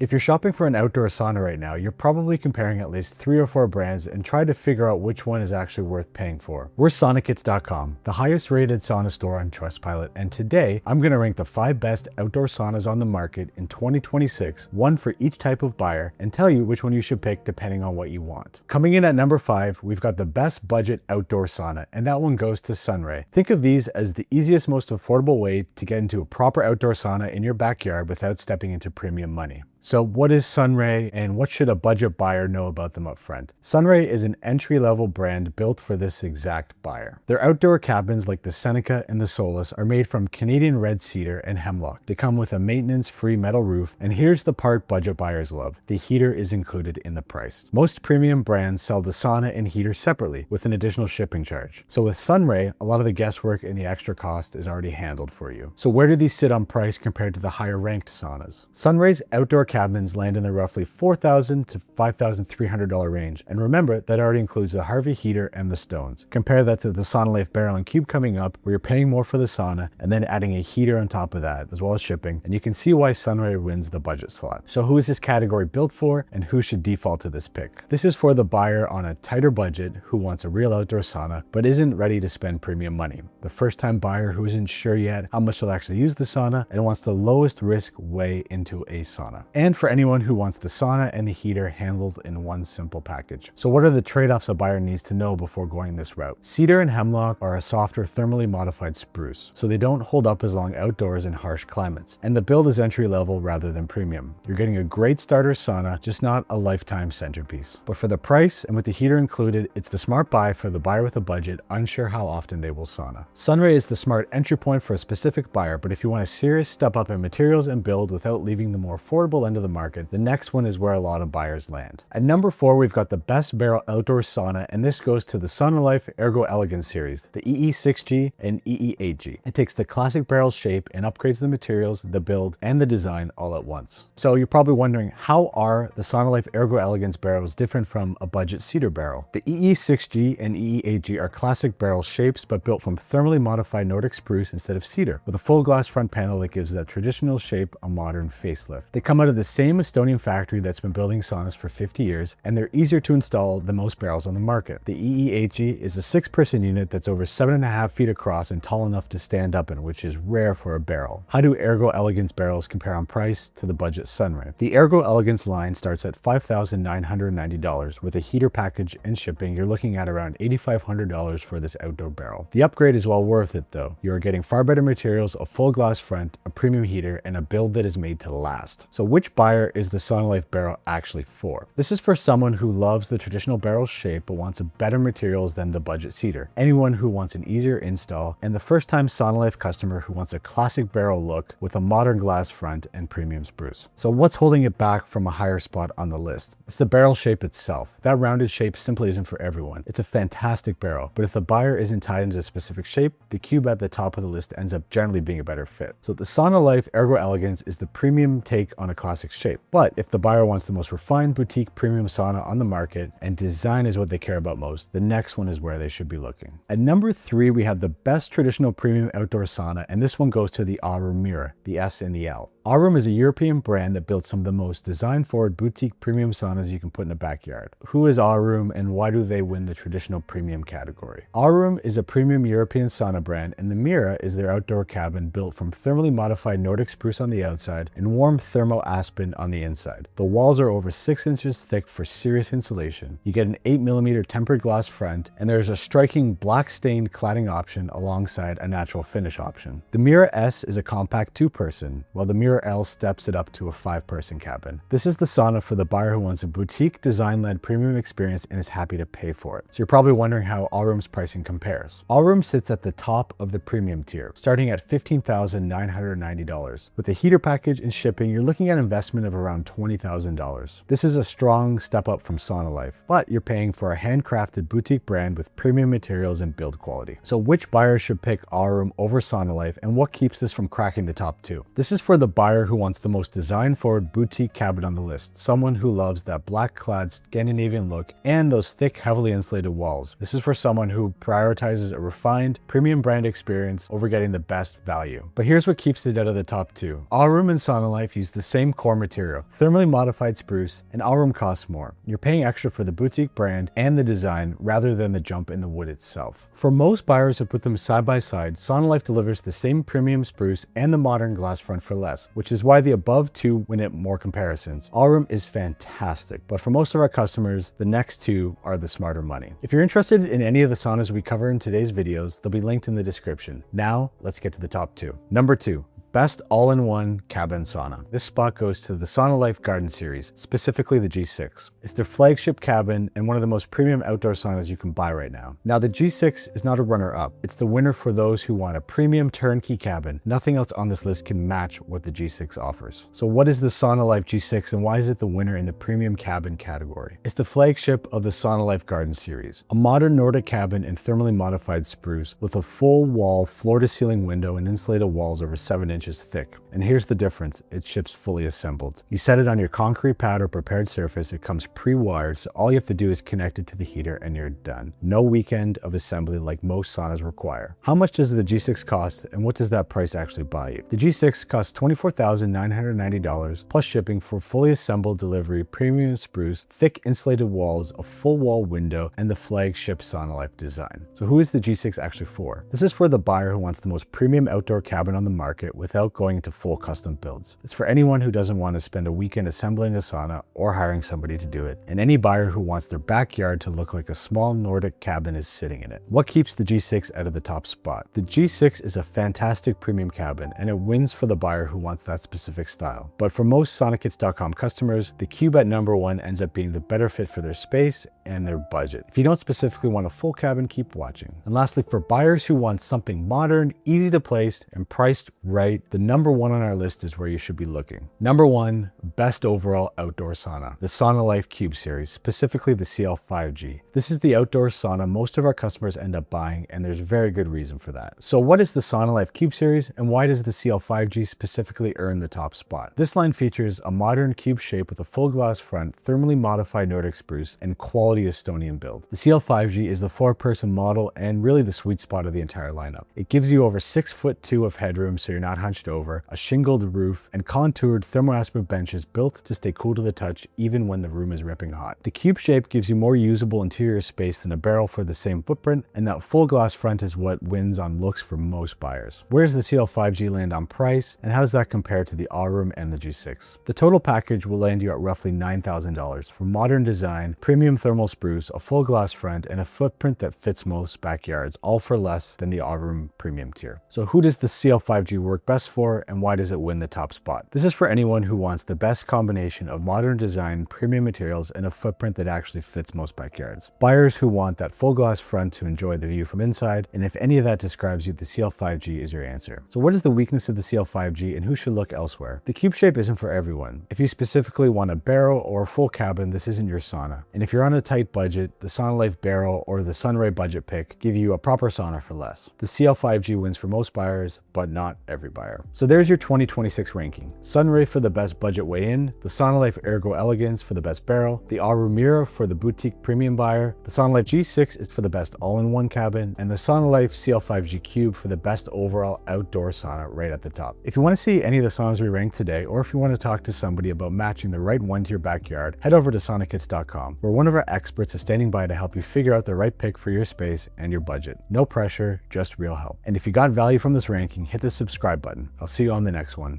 If you're shopping for an outdoor sauna right now, you're probably comparing at least 3 or 4 brands and try to figure out which one is actually worth paying for. We're SaunaKits.com, the highest rated sauna store on Trustpilot, and today I'm going to rank the 5 best outdoor saunas on the market in 2026, one for each type of buyer, and tell you which one you should pick depending on what you want. Coming in at number 5, we've got the best budget outdoor sauna, and that one goes to Sunray. Think of these as the easiest, most affordable way to get into a proper outdoor sauna in your backyard without stepping into premium money. So what is Sunray and what should a budget buyer know about them up front? Sunray is an entry-level brand built for this exact buyer. Their outdoor cabins like the Seneca and the Solus are made from Canadian red cedar and hemlock. They come with a maintenance-free metal roof, and here's the part budget buyers love. The heater is included in the price. Most premium brands sell the sauna and heater separately with an additional shipping charge. So with Sunray, a lot of the guesswork and the extra cost is already handled for you. So where do these sit on price compared to the higher ranked saunas? Sunray's outdoor cabins land in the roughly $4,000 to $5,300 range. And remember, that already includes the Harvey heater and the stones. Compare that to the SaunaLife Barrel and Cube coming up, where you're paying more for the sauna and then adding a heater on top of that, as well as shipping. And you can see why Sunray wins the budget slot. So who is this category built for, and who should default to this pick? This is for the buyer on a tighter budget who wants a real outdoor sauna, but isn't ready to spend premium money. The first-time buyer who isn't sure yet how much they'll actually use the sauna and wants the lowest risk way into a sauna. And for anyone who wants the sauna and the heater handled in one simple package. So what are the trade-offs a buyer needs to know before going this route? Cedar and hemlock are a softer, thermally modified spruce, so they don't hold up as long outdoors in harsh climates. And the build is entry-level rather than premium. You're getting a great starter sauna, just not a lifetime centerpiece. But for the price and with the heater included, it's the smart buy for the buyer with a budget unsure how often they will sauna. Sunray is the smart entry point for a specific buyer, but if you want a serious step up in materials and build without leaving the more affordable end of the market, the next one is where a lot of buyers land. At number 4, we've got the best barrel outdoor sauna, and this goes to the SaunaLife Ergo Elegance series, the E6G and E8G. It takes the classic barrel shape and upgrades the materials, the build, and the design all at once. So you're probably wondering, how are the SaunaLife Ergo Elegance barrels different from a budget cedar barrel? The E6G and E8G are classic barrel shapes, but built from thermally modified Nordic spruce instead of cedar, with a full glass front panel that gives that traditional shape a modern facelift. They come out of the same Estonian factory that's been building saunas for 50 years, and they're easier to install than most barrels on the market. The E8G is a 6-person unit that's over 7.5 feet across and tall enough to stand up in, which is rare for a barrel. How do Ergo Elegance barrels compare on price to the budget Sunray? The Ergo Elegance line starts at $5,990. With a heater package and shipping, you're looking at around $8,500 for this outdoor barrel. The upgrade is well worth it though. You are getting far better materials, a full glass front, a premium heater, and a build that is made to last. So which buyer is the SaunaLife barrel actually for? This is for someone who loves the traditional barrel shape but wants a better materials than the budget cedar, anyone who wants an easier install, and the first-time SaunaLife customer who wants a classic barrel look with a modern glass front and premium spruce. So what's holding it back from a higher spot on the list? It's the barrel shape itself. That rounded shape simply isn't for everyone. It's a fantastic barrel, but if the buyer isn't tied into a specific shape, the cube at the top of the list ends up generally being a better fit. So the SaunaLife Ergo Elegance is the premium take on a classic shape. But if the buyer wants the most refined boutique premium sauna on the market and design is what they care about most, the next one is where they should be looking. At number 3, we have the best traditional premium outdoor sauna, and this one goes to the Auroom Mira, the S and the L. Auroom is a European brand that built some of the most design-forward boutique premium saunas you can put in a backyard. Who is Auroom and why do they win the traditional premium category? Auroom is a premium European sauna brand, and the Mira is their outdoor cabin built from thermally modified Nordic spruce on the outside and warm thermo aspen on the inside. The walls are over 6 inches thick for serious insulation. You get an 8mm tempered glass front, and there's a striking black stained cladding option alongside a natural finish option. The Mira S is a compact 2-person, while the Mira L steps it up to a 5-person cabin. This is the sauna for the buyer who wants a boutique design-led premium experience and is happy to pay for it. So you're probably wondering how Auroom's pricing compares. Auroom sits at the top of the premium tier, starting at $15,990. With a heater package and shipping, you're looking at an investment of around $20,000. This is a strong step up from SaunaLife, but you're paying for a handcrafted boutique brand with premium materials and build quality. So which buyer should pick Auroom over SaunaLife, and what keeps this from cracking the top 2? This is for the buyer buyer who wants the most design-forward boutique cabin on the list, someone who loves that black-clad Scandinavian look and those thick, heavily insulated walls. This is for someone who prioritizes a refined, premium brand experience over getting the best value. But here's what keeps it out of the top two. Auroom and SaunaLife use the same core material, thermally modified spruce, and Auroom costs more. You're paying extra for the boutique brand and the design rather than the jump in the wood itself. For most buyers who put them side by side, SaunaLife delivers the same premium spruce and the modern glass front for less, which is why the above two win at more comparisons. Auroom is fantastic, but for most of our customers, the next two are the smarter money. If you're interested in any of the saunas we cover in today's videos, they'll be linked in the description. Now, let's get to the top two. Number 2. Best all-in-one cabin sauna. This spot goes to the SaunaLife Garden series, specifically the G6. It's their flagship cabin and one of the most premium outdoor saunas you can buy right now. Now the G6 is not a runner-up. It's the winner for those who want a premium turnkey cabin. Nothing else on this list can match what the G6 offers. So what is the SaunaLife G6 and why is it the winner in the premium cabin category? It's the flagship of the SaunaLife Garden series. A modern Nordic cabin in thermally modified spruce with a full wall floor-to-ceiling window and insulated walls over 7 inches thick. And here's the difference, it ships fully assembled. You set it on your concrete pad or prepared surface, it comes pre-wired, so all you have to do is connect it to the heater and you're done. No weekend of assembly like most saunas require. How much does the G6 cost and what does that price actually buy you? The G6 costs $24,990 plus shipping for fully assembled delivery, premium spruce, thick insulated walls, a full wall window, and the flagship SaunaLife design. So who is the G6 actually for? This is for the buyer who wants the most premium outdoor cabin on the market without going into full custom builds. It's for anyone who doesn't want to spend a weekend assembling a sauna or hiring somebody to do it, and any buyer who wants their backyard to look like a small Nordic cabin is sitting in it. What keeps the G6 out of the top spot? The G6 is a fantastic premium cabin and it wins for the buyer who wants that specific style. But for most SaunaKits.com customers, the Cube at number 1 ends up being the better fit for their space and their budget. If you don't specifically want a full cabin, keep watching. And lastly, for buyers who want something modern, easy to place, and priced right, the number 1 on our list is where you should be looking. Number 1, best overall outdoor sauna, the SaunaLife Cube series, specifically the CL5G. This is the outdoor sauna most of our customers end up buying, and there's very good reason for that. So what is the SaunaLife Cube series, and why does the CL5G specifically earn the top spot? This line features a modern cube shape with a full glass front, thermally modified Nordic spruce, and quality Estonian build. The CL5G is the 4-person model and really the sweet spot of the entire lineup. It gives you over 6'2" of headroom so you're not hunched over, a shingled roof, and contoured thermoaspid benches built to stay cool to the touch even when the room is ripping hot. The cube shape gives you more usable interior space than a barrel for the same footprint, and that full glass front is what wins on looks for most buyers. Where does the CL5G land on price, and how does that compare to the Auroom and the G6? The total package will land you at roughly $9,000 for modern design, premium thermal spruce, a full glass front, and a footprint that fits most backyards, all for less than the Auroom premium tier. So who does the CL5G work best for, and why does it win the top spot? This is for anyone who wants the best combination of modern design, premium materials, and a footprint that actually fits most backyards. Buyers who want that full glass front to enjoy the view from inside, and if any of that describes you, the CL5G is your answer. So what is the weakness of the CL5G and who should look elsewhere? The cube shape isn't for everyone. If you specifically want a barrel or a full cabin, this isn't your sauna. And if you're on a tight budget, the SaunaLife Barrel or the Sunray budget pick give you a proper sauna for less. The CL5G wins for most buyers, but not every buyer. So there's your 2026 ranking. Sunray for the best budget way in, the SaunaLife Ergo Elegance for the best barrel, the Auroom Mira for the boutique premium buyer, the SaunaLife G6 is for the best all-in-one cabin, and the SaunaLife CL5G Cube for the best overall outdoor sauna right at the top. If you want to see any of the saunas we ranked today, or if you want to talk to somebody about matching the right one to your backyard, head over to SaunaKits.com, where one of our experts is standing by to help you figure out the right pick for your space and your budget. No pressure, just real help. And if you got value from this ranking, hit the subscribe button. I'll see you on the next one.